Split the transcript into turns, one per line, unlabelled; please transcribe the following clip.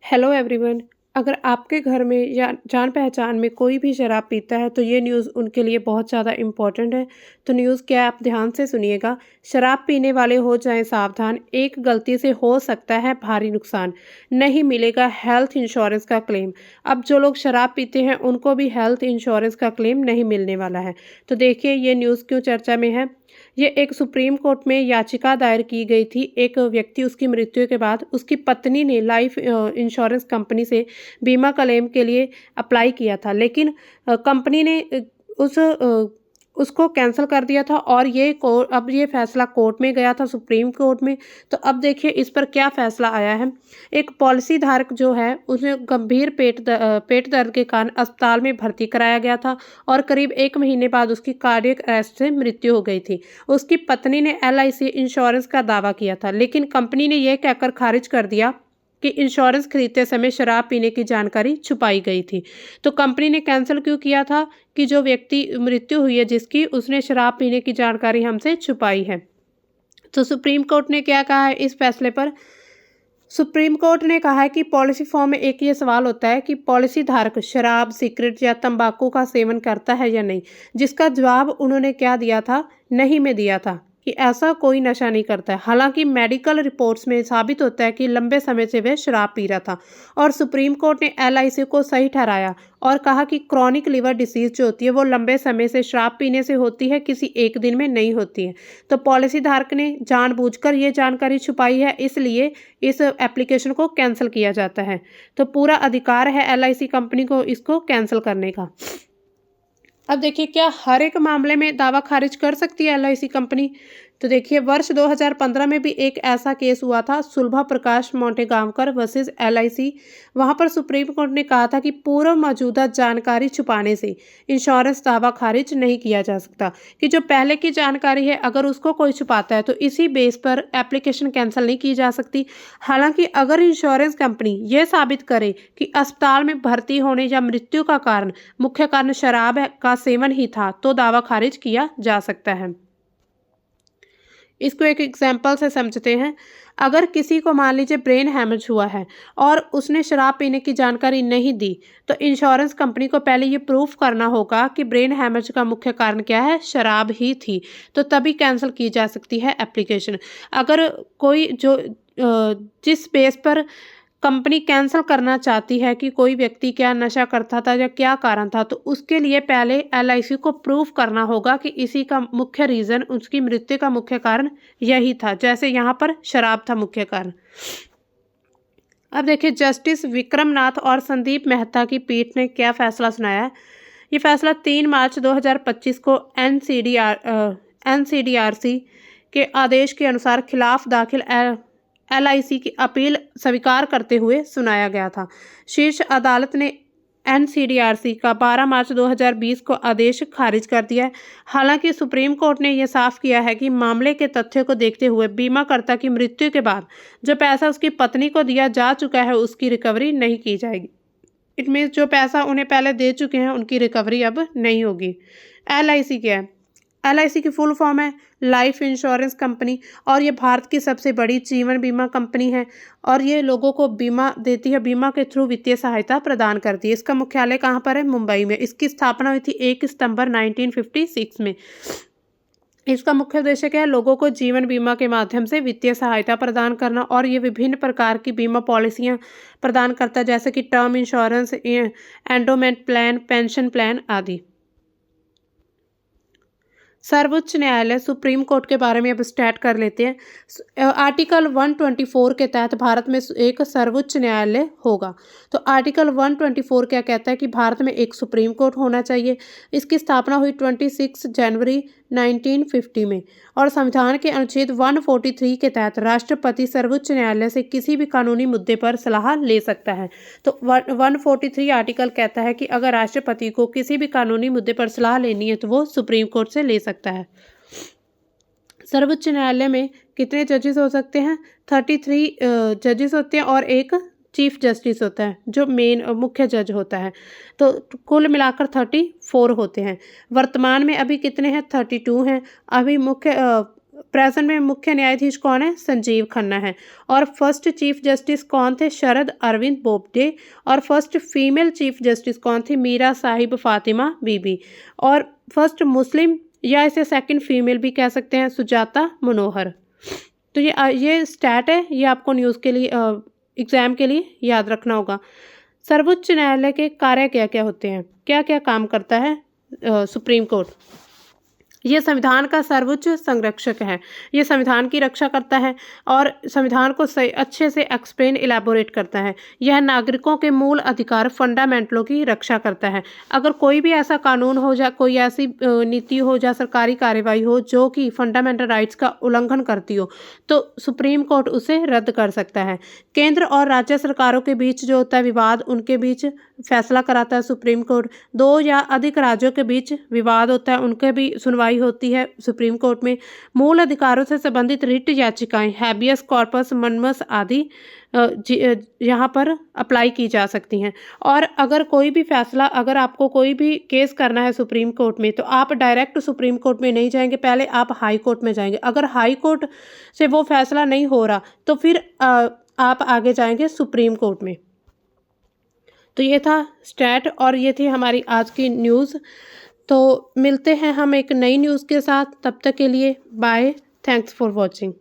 Hello everyone. अगर आपके घर में या जान पहचान में कोई भी शराब पीता है तो ये न्यूज़ उनके लिए बहुत ज़्यादा इम्पोर्टेंट है। तो न्यूज़ क्या है, आप ध्यान से सुनिएगा। शराब पीने वाले हो जाएं सावधान, एक गलती से हो सकता है भारी नुकसान। नहीं मिलेगा हेल्थ इंश्योरेंस का क्लेम। अब जो लोग शराब पीते हैं उनको भी हेल्थ इंश्योरेंस का क्लेम नहीं मिलने वाला है। तो देखिए ये न्यूज़ क्यों चर्चा में है। ये एक सुप्रीम कोर्ट में याचिका दायर की गई थी। एक व्यक्ति उसकी मृत्यु के बाद उसकी पत्नी ने लाइफ इंश्योरेंस कंपनी से बीमा क्लेम के लिए अप्लाई किया था, लेकिन कंपनी ने उसको कैंसिल कर दिया था और अब ये फैसला कोर्ट में गया था, सुप्रीम कोर्ट में। तो अब देखिए इस पर क्या फैसला आया है। एक पॉलिसी धारक जो है उसे गंभीर पेट दर्द के कारण अस्पताल में भर्ती कराया गया था और करीब 1 महीने बाद उसकी कार्डियक अरेस्ट से मृत्यु हो गई थी। उसकी पत्नी ने LIC इंश्योरेंस का दावा किया था, लेकिन कंपनी ने यह कहकर खारिज कर दिया कि इंश्योरेंस खरीदते समय शराब पीने की जानकारी छुपाई गई थी। तो कंपनी ने कैंसिल क्यों किया था कि जो व्यक्ति मृत्यु हुई है जिसकी, उसने शराब पीने की जानकारी हमसे छुपाई है। तो सुप्रीम कोर्ट ने क्या कहा है इस फैसले पर। सुप्रीम कोर्ट ने कहा है कि पॉलिसी फॉर्म में एक ये सवाल होता है कि पॉलिसी धारक शराब, सिगरेट या तंबाकू का सेवन करता है या नहीं, जिसका जवाब उन्होंने क्या दिया था, नहीं में दिया था कि ऐसा कोई नशा नहीं करता है। हालांकि मेडिकल रिपोर्ट्स में साबित होता है कि लंबे समय से वह शराब पी रहा था और सुप्रीम कोर्ट ने LIC को सही ठहराया और कहा कि क्रॉनिक लिवर डिसीज जो होती है वो लंबे समय से शराब पीने से होती है, किसी एक दिन में नहीं होती है। तो पॉलिसी धारक ने जानबूझकर ये जानकारी छुपाई है, इसलिए इस एप्लीकेशन को कैंसिल किया जाता है। तो पूरा अधिकार है LIC कंपनी को इसको कैंसिल करने का। अब देखिए क्या हर एक मामले में दावा खारिज कर सकती है LIC कंपनी। तो देखिए वर्ष 2015 में भी एक ऐसा केस हुआ था, सुलभा प्रकाश मोंटेगांवकर वर्सेस LIC। वहां पर सुप्रीम कोर्ट ने कहा था कि पूर्व मौजूदा जानकारी छुपाने से इंश्योरेंस दावा खारिज नहीं किया जा सकता, कि जो पहले की जानकारी है अगर उसको कोई छुपाता है तो इसी बेस पर एप्लीकेशन कैंसिल नहीं की जा सकती। हालांकि अगर इंश्योरेंस कंपनी ये साबित करे कि अस्पताल में भर्ती होने या मृत्यु का कारण मुख्य कारण शराब का सेवन ही था तो दावा खारिज किया जा सकता है। इसको एक एग्जाम्पल से समझते हैं। अगर किसी को मान लीजिए ब्रेन हैमरेज हुआ है और उसने शराब पीने की जानकारी नहीं दी, तो इंश्योरेंस कंपनी को पहले ये प्रूफ करना होगा कि ब्रेन हैमरेज का मुख्य कारण क्या है, शराब ही थी। तो तभी कैंसिल की जा सकती है एप्लीकेशन। अगर कोई जिस बेस पर कंपनी कैंसिल करना चाहती है कि कोई व्यक्ति क्या नशा करता था या क्या कारण था, तो उसके लिए पहले LIC को प्रूफ करना होगा कि इसी का मुख्य रीज़न, उसकी मृत्यु का मुख्य कारण यही था, जैसे यहाँ पर शराब था मुख्य कारण। अब देखिए जस्टिस विक्रम नाथ और संदीप मेहता की पीठ ने क्या फैसला सुनाया है। ये फैसला 3 मार्च 2025 को NCDRC के आदेश के अनुसार खिलाफ दाखिल LIC की अपील स्वीकार करते हुए सुनाया गया था। शीर्ष अदालत ने NCDRC का 12 मार्च 2020 को आदेश खारिज कर दिया है। हालांकि सुप्रीम कोर्ट ने यह साफ किया है कि मामले के तथ्य को देखते हुए बीमाकर्ता की मृत्यु के बाद जो पैसा उसकी पत्नी को दिया जा चुका है उसकी रिकवरी नहीं की जाएगी। इट मीन्स जो पैसा उन्हें पहले दे चुके हैं उनकी रिकवरी अब नहीं होगी। LIC क्या है? LIC की फुल फॉर्म है लाइफ इंश्योरेंस कंपनी और ये भारत की सबसे बड़ी जीवन बीमा कंपनी है और ये लोगों को बीमा देती है, बीमा के थ्रू वित्तीय सहायता प्रदान करती है। इसका मुख्यालय कहाँ पर है? मुंबई में। इसकी स्थापना हुई थी 1 सितंबर 1956 में। इसका मुख्य उद्देश्य क्या है? लोगों को जीवन बीमा के माध्यम से वित्तीय सहायता प्रदान करना और ये विभिन्न प्रकार की बीमा पॉलिसियां प्रदान करता है, जैसे कि term insurance, endowment plan, pension plan आदि। सर्वोच्च न्यायालय सुप्रीम कोर्ट के बारे में अब स्टार्ट कर लेते हैं। आर्टिकल 124 के तहत भारत में एक सर्वोच्च न्यायालय होगा। तो आर्टिकल 124 क्या कहता है कि भारत में एक सुप्रीम कोर्ट होना चाहिए। इसकी स्थापना हुई 26 जनवरी 1950 में और संविधान के अनुच्छेद 143 के तहत राष्ट्रपति सर्वोच्च न्यायालय से किसी भी कानूनी मुद्दे पर सलाह ले सकता है। तो 143 आर्टिकल कहता है कि अगर राष्ट्रपति को किसी भी कानूनी मुद्दे पर सलाह लेनी है तो वो सुप्रीम कोर्ट से ले सकता है। सर्वोच्च न्यायालय में कितने जजेस हो सकते हैं? 33 जजेस होते हैं और एक चीफ जस्टिस होता है जो मेन मुख्य जज होता है। तो कुल मिलाकर 34 होते हैं। वर्तमान में अभी कितने हैं? 32 हैं। अभी मुख्य प्रेजेंट में मुख्य न्यायाधीश कौन है? संजीव खन्ना है। और फर्स्ट चीफ जस्टिस कौन थे? शरद अरविंद बोबडे। और फर्स्ट फीमेल चीफ जस्टिस कौन थी? मीरा साहिब फातिमा बीबी। और फर्स्ट मुस्लिम या इसे सेकंड फीमेल भी कह सकते हैं, सुजाता मनोहर। तो ये स्टैट है, ये आपको न्यूज़ के लिए एग्ज़ाम के लिए याद रखना होगा। सर्वोच्च न्यायालय के कार्य क्या क्या होते हैं, क्या क्या काम करता है सुप्रीम कोर्ट? ये संविधान का सर्वोच्च संरक्षक है, ये संविधान की रक्षा करता है और संविधान को सही अच्छे से एक्सप्लेन इलेबोरेट करता है। यह नागरिकों के मूल अधिकार फंडामेंटलों की रक्षा करता है। अगर कोई भी ऐसा कानून हो या कोई ऐसी नीति हो या सरकारी कार्यवाही हो जो कि फंडामेंटल राइट्स का उल्लंघन करती हो, तो सुप्रीम कोर्ट उसे रद्द कर सकता है। केंद्र और राज्य सरकारों के बीच जो होता है विवाद, उनके बीच फैसला कराता है सुप्रीम कोर्ट। दो या अधिक राज्यों के बीच विवाद होता है, उनके भी सुनवाई होती है सुप्रीम कोर्ट में। मूल अधिकारों से संबंधित रिट याचिकाएं, हैबियस कॉर्पस, मनमस आदि यहाँ पर अप्लाई की जा सकती हैं। और अगर कोई भी फैसला, अगर आपको कोई भी केस करना है सुप्रीम कोर्ट में, तो आप डायरेक्ट सुप्रीम कोर्ट में नहीं जाएंगे, पहले आप हाई कोर्ट में जाएंगे। अगर हाई कोर्ट से वो फैसला नहीं हो रहा तो फिर आप आगे जाएंगे सुप्रीम कोर्ट में। तो ये था स्टैट और ये थी हमारी आज की न्यूज़। तो मिलते हैं हम एक नई न्यूज़ के साथ, तब तक के लिए बाय, थैंक्स फॉर वॉचिंग।